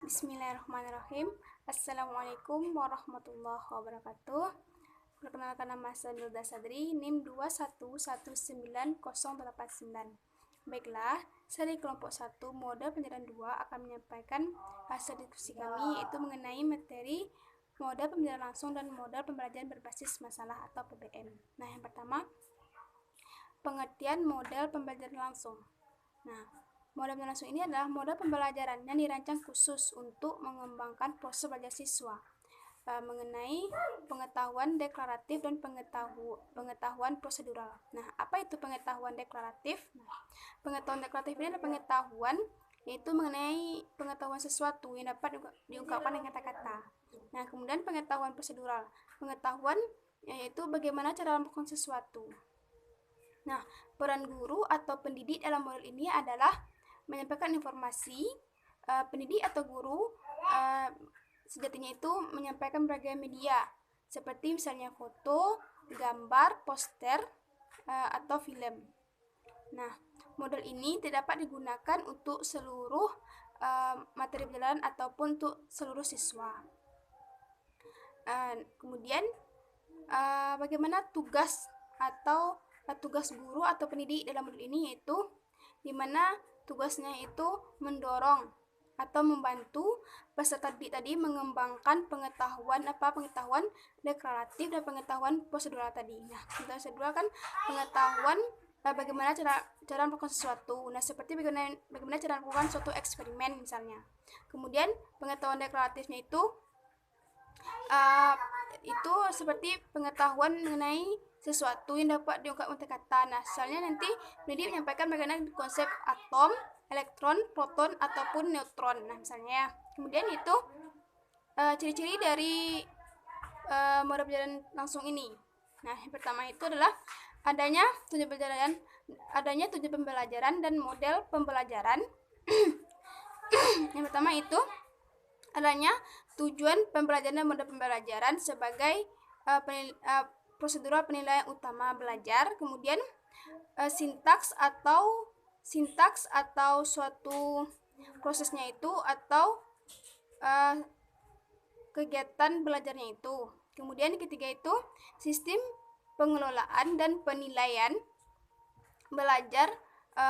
Bismillahirrahmanirrahim. Assalamualaikum warahmatullahi wabarakatuh. Perkenalkan, nama saya Nilda Sadri, NIM 2119089. Baiklah, saya di kelompok 1 model pembelajaran 2 akan menyampaikan hasil diskusi kami, yaitu mengenai materi model pembelajaran langsung dan model pembelajaran berbasis masalah atau PBM. Nah, yang pertama, pengertian model pembelajaran langsung. Nah, model pembelajaran langsung ini adalah model pembelajaran yang dirancang khusus untuk mengembangkan proses belajar siswa mengenai pengetahuan deklaratif dan pengetahuan prosedural. Nah, apa itu pengetahuan deklaratif? Nah, pengetahuan deklaratif ini adalah pengetahuan yaitu mengenai pengetahuan sesuatu yang dapat diungkapkan dengan kata-kata. Nah, kemudian pengetahuan prosedural, pengetahuan yaitu bagaimana cara melakukan sesuatu. Nah, peran guru atau pendidik dalam model ini adalah menyampaikan informasi. Pendidik atau guru sejatinya itu menyampaikan berbagai media, seperti misalnya foto, gambar, poster, atau film. Nah, model ini tidak dapat digunakan untuk seluruh materi pelajaran ataupun untuk seluruh siswa. Kemudian, bagaimana tugas guru atau pendidik dalam modul ini, yaitu di mana tugasnya itu mendorong atau membantu peserta didik tadi mengembangkan pengetahuan deklaratif dan pengetahuan prosedural tadi. Nah, pengetahuan prosedural kan pengetahuan bagaimana cara melakukan sesuatu. Nah, seperti bagaimana cara melakukan suatu eksperimen misalnya. Kemudian pengetahuan deklaratifnya itu seperti pengetahuan mengenai sesuatu yang dapat diungkapkan dengan kata. Nah, misalnya nanti pendidik menyampaikan bagaimana konsep atom, elektron, proton, ataupun neutron. Nah, misalnya. Kemudian itu ciri-ciri dari model pembelajaran langsung ini. Nah, yang pertama itu adalah adanya tujuan pembelajaran dan model pembelajaran. Yang pertama itu adanya tujuan pembelajaran dan model pembelajaran sebagai prosedural penilaian utama belajar. Kemudian sintaks atau suatu prosesnya itu atau kegiatan belajarnya itu. Kemudian ketiga itu sistem pengelolaan dan penilaian belajar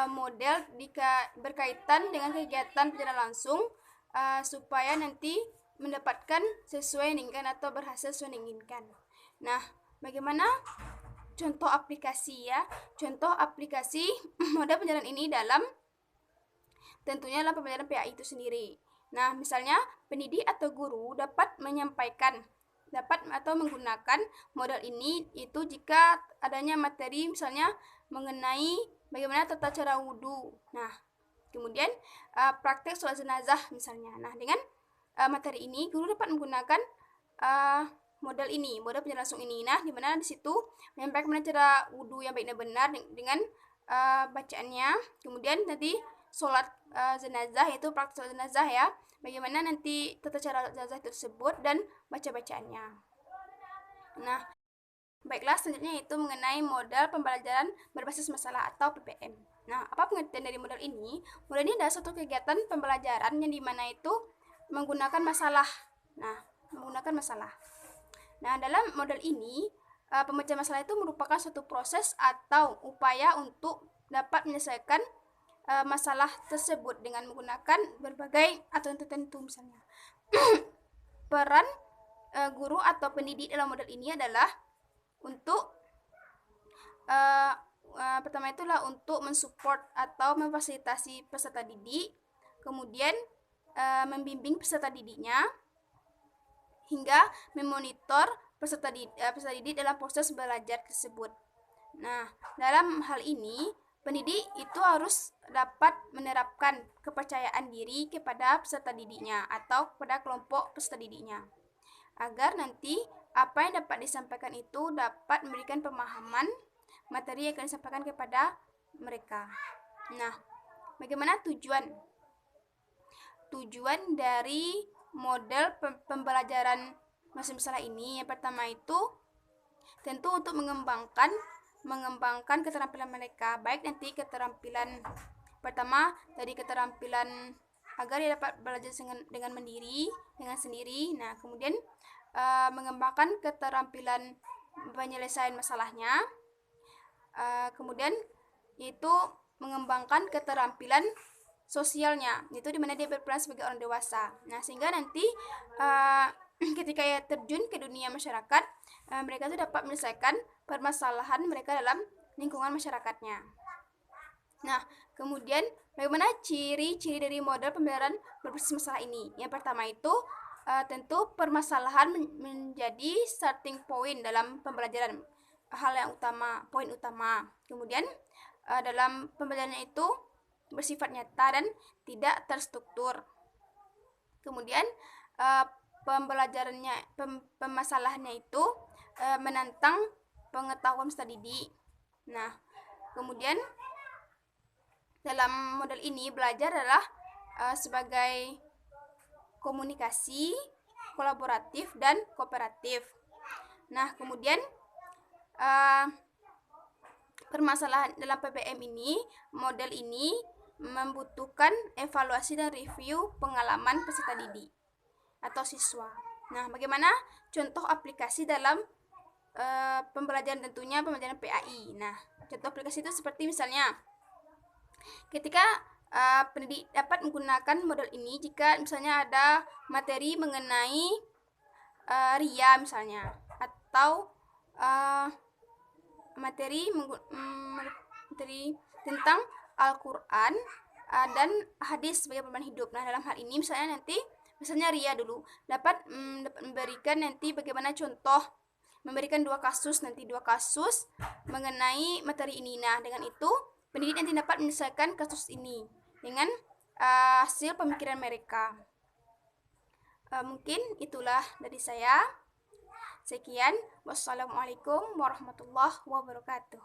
model berkaitan dengan kegiatan pelajaran langsung supaya nanti mendapatkan sesuai yang diinginkan atau berhasil sesuai yang diinginkan. Nah, bagaimana contoh aplikasi ya? Contoh aplikasi model pembelajaran ini tentunya dalam pembelajaran PAI itu sendiri. Nah, misalnya pendidik atau guru dapat menggunakan model ini itu jika adanya materi misalnya mengenai bagaimana tata cara wudhu. Nah, kemudian praktek sholat jenazah misalnya. Nah, dengan materi ini guru dapat menggunakan model pembelajaran langsung ini. Nah, dimana di situ menyampaikan cara wudhu yang baik dan benar dengan bacaannya. Kemudian nanti sholat jenazah, yaitu praktek sholat jenazah ya. Bagaimana nanti tata cara jenazah tersebut dan baca-bacaannya. Nah, baiklah, selanjutnya itu mengenai model pembelajaran berbasis masalah atau PPM. Nah, apa pengertian dari model ini? Model ini adalah suatu kegiatan pembelajaran yang dimana itu menggunakan masalah. Nah, dalam model ini, pemecahan masalah itu merupakan suatu proses atau upaya untuk dapat menyelesaikan masalah tersebut dengan menggunakan berbagai aturan tertentu misalnya. Peran guru atau pendidik dalam model ini adalah untuk pertama itulah untuk mensupport atau memfasilitasi peserta didik, kemudian membimbing peserta didiknya, hingga memonitor peserta didik dalam proses belajar tersebut. Nah, dalam hal ini pendidik itu harus dapat menerapkan kepercayaan diri kepada peserta didiknya atau kepada kelompok peserta didiknya, agar nanti apa yang dapat disampaikan itu dapat memberikan pemahaman materi yang akan disampaikan kepada mereka. Nah, bagaimana tujuan dari model pembelajaran masalah ini? Yang pertama itu tentu untuk mengembangkan keterampilan mereka, baik nanti keterampilan pertama dari keterampilan agar dia dapat belajar dengan mandiri, dengan sendiri. Nah, kemudian mengembangkan keterampilan penyelesaian masalahnya. Kemudian itu mengembangkan keterampilan sosialnya, itu dimana dia berperan sebagai orang dewasa. Nah, sehingga nanti ketika ia terjun ke dunia masyarakat, mereka itu dapat menyelesaikan permasalahan mereka dalam lingkungan masyarakatnya. Nah, kemudian bagaimana ciri-ciri dari model pembelajaran berbasis masalah ini? Yang pertama itu tentu permasalahan menjadi starting point dalam pembelajaran, hal yang utama, poin utama. Kemudian dalam pembelajarannya itu bersifat nyata dan tidak terstruktur. Kemudian pembelajarannya, pemasalahannya itu menantang pengetahuan peserta didik. Nah, kemudian dalam model ini belajar adalah sebagai komunikasi, kolaboratif, dan kooperatif. Nah, kemudian permasalahan dalam PPM ini, model ini membutuhkan evaluasi dan review pengalaman peserta didik atau siswa. Nah, bagaimana contoh aplikasi dalam pembelajaran, tentunya pembelajaran PAI. Nah, contoh aplikasi itu seperti misalnya ketika pendidik dapat menggunakan model ini jika misalnya ada materi mengenai ria misalnya, atau materi tentang Al-Quran dan hadis sebagai pedoman hidup. Nah, dalam hal ini misalnya ria dulu dapat memberikan nanti bagaimana contoh, memberikan dua kasus mengenai materi ini. Nah, dengan itu pendidik nanti dapat menyelesaikan kasus ini dengan hasil pemikiran mereka. Mungkin itulah dari saya. Sekian, wassalamualaikum warahmatullahi wabarakatuh.